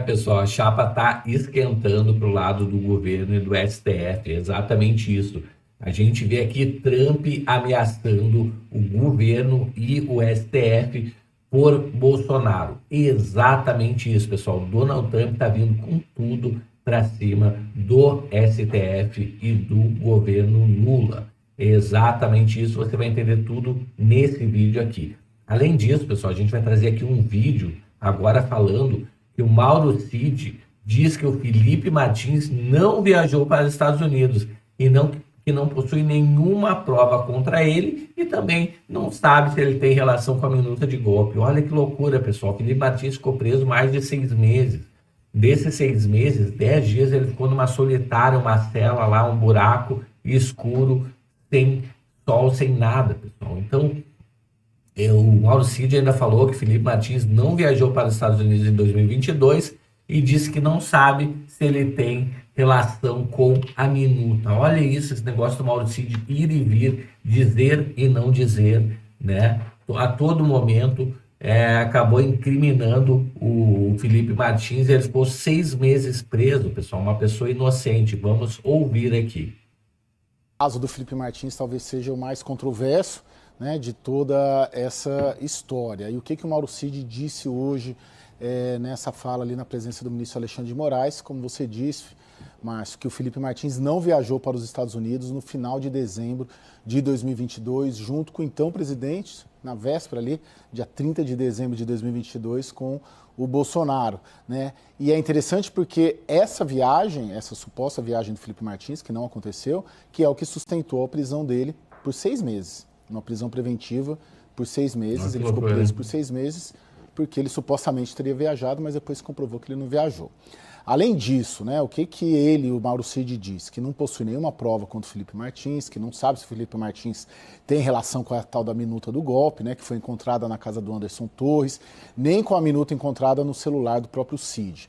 Pessoal, a chapa está esquentando para o lado do governo e do STF, é exatamente isso. A gente vê aqui Trump ameaçando o governo e o STF por Bolsonaro. Exatamente isso, pessoal. Donald Trump está vindo com tudo para cima do STF e do governo Lula. É exatamente isso, você vai entender tudo nesse vídeo aqui. Além disso, pessoal, a gente vai trazer aqui um vídeo agora falando que o Mauro Cid diz que o Felipe Martins não viajou para os Estados Unidos e que não possui nenhuma prova contra ele e também não sabe se ele tem relação com a minuta de golpe. Olha que loucura, pessoal. Felipe Martins ficou preso mais de 6 meses. Desses 6 meses, 10 dias ele ficou numa solitária, uma cela lá, um buraco escuro, sem sol, sem nada, pessoal. Então, o Mauro Cid ainda falou que Felipe Martins não viajou para os Estados Unidos em 2022 e disse que não sabe se ele tem relação com a minuta. Olha isso, esse negócio do Mauro Cid ir e vir, dizer e não dizer, né? A todo momento acabou incriminando o Felipe Martins e ele ficou 6 meses preso, pessoal, uma pessoa inocente. Vamos ouvir aqui. O caso do Felipe Martins talvez seja o mais controverso, né, de toda essa história. E o que o Mauro Cid disse hoje nessa fala ali na presença do ministro Alexandre de Moraes, como você disse, Márcio, que o Felipe Martins não viajou para os Estados Unidos no final de dezembro de 2022, junto com o então presidente, na véspera ali, dia 30 de dezembro de 2022, com o Bolsonaro, né? E é interessante porque essa viagem, essa suposta viagem do Felipe Martins, que não aconteceu, que é o que sustentou a prisão dele por 6 meses. Uma prisão preventiva por 6 meses. Ele ficou preso por 6 meses porque ele supostamente teria viajado, mas depois se comprovou que ele não viajou. Além disso, né, o que ele, o Mauro Cid, diz? Que não possui nenhuma prova contra o Felipe Martins, que não sabe se o Felipe Martins tem relação com a tal da minuta do golpe, né, que foi encontrada na casa do Anderson Torres, nem com a minuta encontrada no celular do próprio Cid.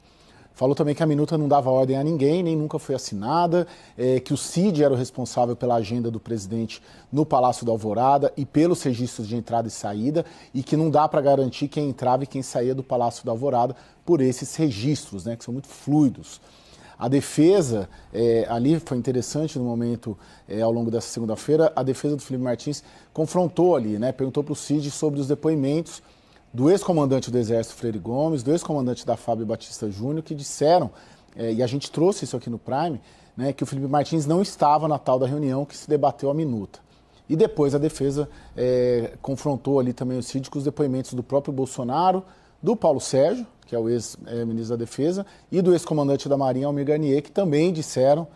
Falou também que a minuta não dava ordem a ninguém, nem nunca foi assinada, que o Cid era o responsável pela agenda do presidente no Palácio da Alvorada e pelos registros de entrada e saída, e que não dá para garantir quem entrava e quem saía do Palácio da Alvorada por esses registros, né, que são muito fluidos. A defesa, ali foi interessante no momento, ao longo dessa segunda-feira, a defesa do Felipe Martins confrontou ali, né, perguntou para o Cid sobre os depoimentos do ex-comandante do Exército, Freire Gomes, do ex-comandante da FAB, Batista Júnior, que disseram, e a gente trouxe isso aqui no Prime, né, que o Felipe Martins não estava na tal da reunião que se debateu a minuta. E depois a defesa confrontou ali também o Cid com os depoimentos do próprio Bolsonaro, do Paulo Sérgio, que é o ex-ministro da Defesa, e do ex-comandante da Marinha, Almir Garnier, que também disseram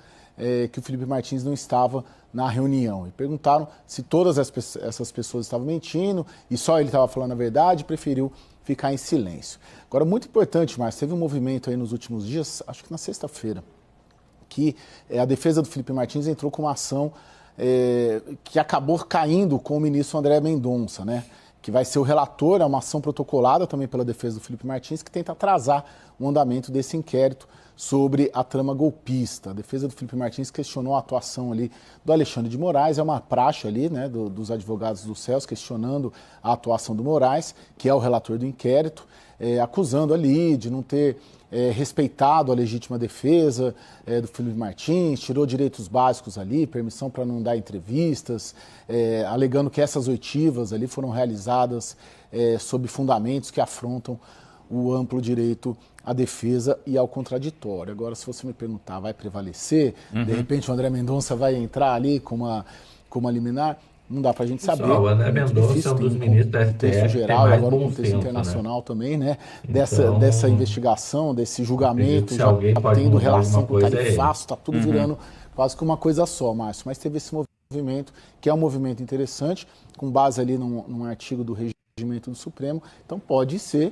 que o Felipe Martins não estava na reunião. E perguntaram se todas essas pessoas estavam mentindo e só ele estava falando a verdade, preferiu ficar em silêncio. Agora, muito importante, Márcio, teve um movimento aí nos últimos dias, acho que na sexta-feira, que a defesa do Felipe Martins entrou com uma ação que acabou caindo com o ministro André Mendonça, né? Que vai ser o relator, é uma ação protocolada também pela defesa do Felipe Martins, que tenta atrasar o andamento desse inquérito sobre a trama golpista. A defesa do Felipe Martins questionou a atuação ali do Alexandre de Moraes, é uma praxe ali, né, dos advogados do CELS questionando a atuação do Moraes, que é o relator do inquérito, acusando ali de não ter respeitado a legítima defesa do Felipe Martins, tirou direitos básicos ali, permissão para não dar entrevistas, alegando que essas oitivas ali foram realizadas sob fundamentos que afrontam o amplo direito à defesa e ao contraditório. Agora, se você me perguntar, vai prevalecer? De repente o André Mendonça vai entrar ali com uma liminar? Não dá para a gente saber. O André Mendonça é um dos ministros da STF geral, e agora o bom contexto senso, internacional, né? Também, né? Então, dessa investigação, desse julgamento, se já alguém pode tendo relação com o coisa tarifaço, está tudo virando quase que uma coisa só, Márcio. Mas teve esse movimento, que é um movimento interessante, com base ali num artigo do Regimento do Supremo. Então pode ser,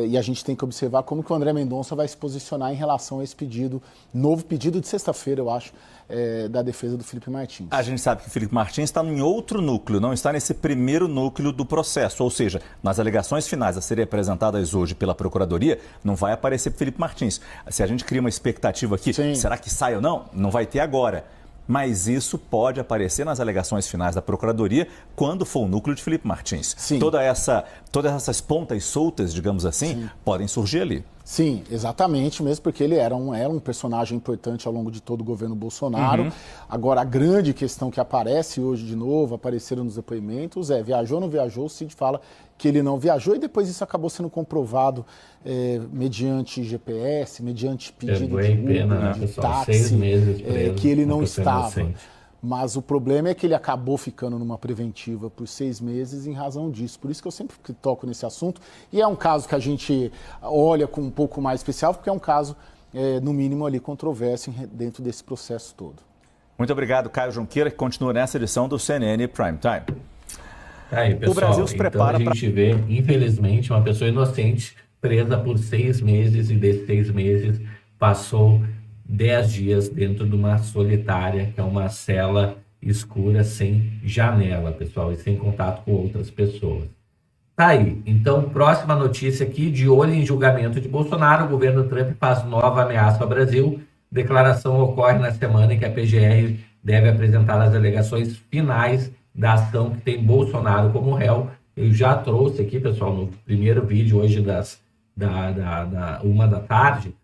e a gente tem que observar como que o André Mendonça vai se posicionar em relação a esse pedido, novo pedido de sexta-feira, eu acho, da defesa do Felipe Martins. A gente sabe que o Felipe Martins está em outro núcleo, não está nesse primeiro núcleo do processo, ou seja, nas alegações finais a serem apresentadas hoje pela Procuradoria, não vai aparecer Felipe Martins. Se a gente cria uma expectativa aqui, Sim. Será que sai ou não? Não vai ter agora. Mas isso pode aparecer nas alegações finais da Procuradoria quando for o núcleo de Felipe Martins. Sim. Todas essas pontas soltas, digamos assim, podem surgir ali. Sim, exatamente, mesmo porque ele era um personagem importante ao longo de todo o governo Bolsonaro. Agora, a grande questão que aparece hoje de novo, apareceram nos depoimentos, viajou ou não viajou? O Cid fala que ele não viajou e depois isso acabou sendo comprovado mediante GPS, mediante pedido de Uber, de pessoal? táxi, 6 meses preso, que ele não uma pessoa estava. inocente. Mas o problema é que ele acabou ficando numa preventiva por 6 meses em razão disso. Por isso que eu sempre toco nesse assunto. E é um caso que a gente olha com um pouco mais especial, porque é um caso, no mínimo, ali controverso dentro desse processo todo. Muito obrigado, Caio Junqueira, que continua nessa edição do CNN Prime Time. Aí, pessoal, O Brasil se prepara então a gente vê, infelizmente, uma pessoa inocente presa por 6 meses e desses 6 meses passou 10 dias dentro de uma solitária, que é uma cela escura sem janela, pessoal, e sem contato com outras pessoas. Tá aí. Então, próxima notícia aqui, de olho em julgamento de Bolsonaro, o governo Trump faz nova ameaça ao Brasil. Declaração ocorre na semana em que a PGR deve apresentar as alegações finais da ação que tem Bolsonaro como réu. Eu já trouxe aqui, pessoal, no primeiro vídeo, hoje da 1 da tarde,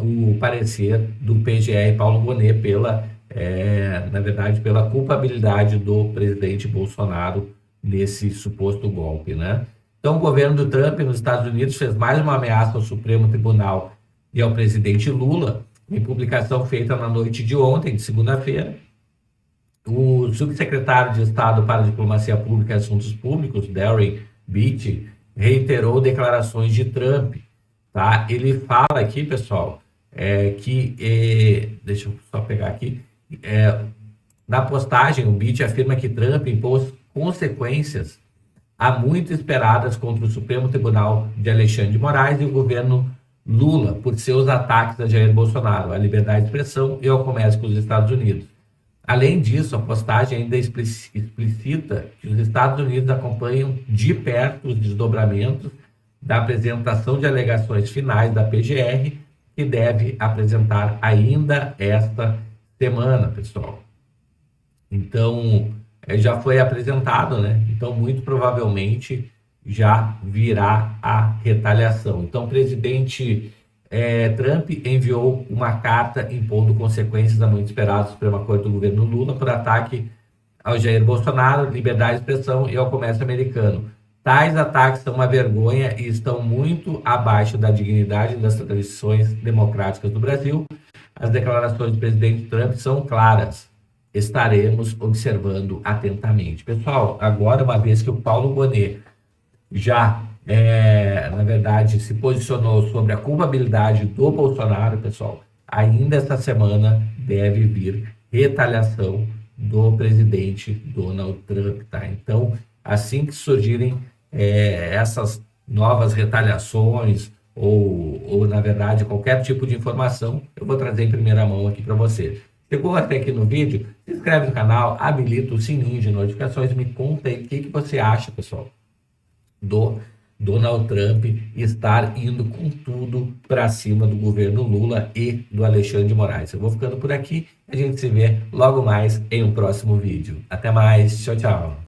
o parecer do PGR Paulo Bonet na verdade, pela culpabilidade do presidente Bolsonaro nesse suposto golpe, né? Então, o governo do Trump nos Estados Unidos fez mais uma ameaça ao Supremo Tribunal e ao presidente Lula, em publicação feita na noite de ontem, de segunda-feira. O subsecretário de Estado para a Diplomacia Pública e Assuntos Públicos, Darren Beatty, reiterou declarações de Trump. Tá? Ele fala aqui, pessoal, deixa eu só pegar aqui, na postagem, o Beatty afirma que Trump impôs consequências há muito esperadas contra o Supremo Tribunal de Alexandre de Moraes e o governo Lula por seus ataques a Jair Bolsonaro, à liberdade de expressão e ao comércio com os Estados Unidos. Além disso, a postagem ainda explicita que os Estados Unidos acompanham de perto os desdobramentos da apresentação de alegações finais da PGR, que deve apresentar ainda esta semana, pessoal. Então, já foi apresentado, né? Então, muito provavelmente já virá a retaliação. Então, o presidente Trump enviou uma carta impondo consequências a muito esperadas do Supremo Corte do governo Lula por ataque ao Jair Bolsonaro, liberdade de expressão e ao comércio americano. Tais ataques são uma vergonha e estão muito abaixo da dignidade das tradições democráticas do Brasil. As declarações do presidente Trump são claras. Estaremos observando atentamente. Pessoal, agora, uma vez que o Paulo Bonet já, na verdade, se posicionou sobre a culpabilidade do Bolsonaro, pessoal, ainda essa semana deve vir retaliação do presidente Donald Trump, tá? Então, assim que surgirem essas novas retaliações ou, na verdade, qualquer tipo de informação, eu vou trazer em primeira mão aqui para você. Chegou até aqui no vídeo? Se inscreve no canal, habilita o sininho de notificações, me conta aí o que você acha, pessoal, do Donald Trump estar indo com tudo para cima do governo Lula e do Alexandre de Moraes. Eu vou ficando por aqui, a gente se vê logo mais em um próximo vídeo. Até mais, tchau, tchau.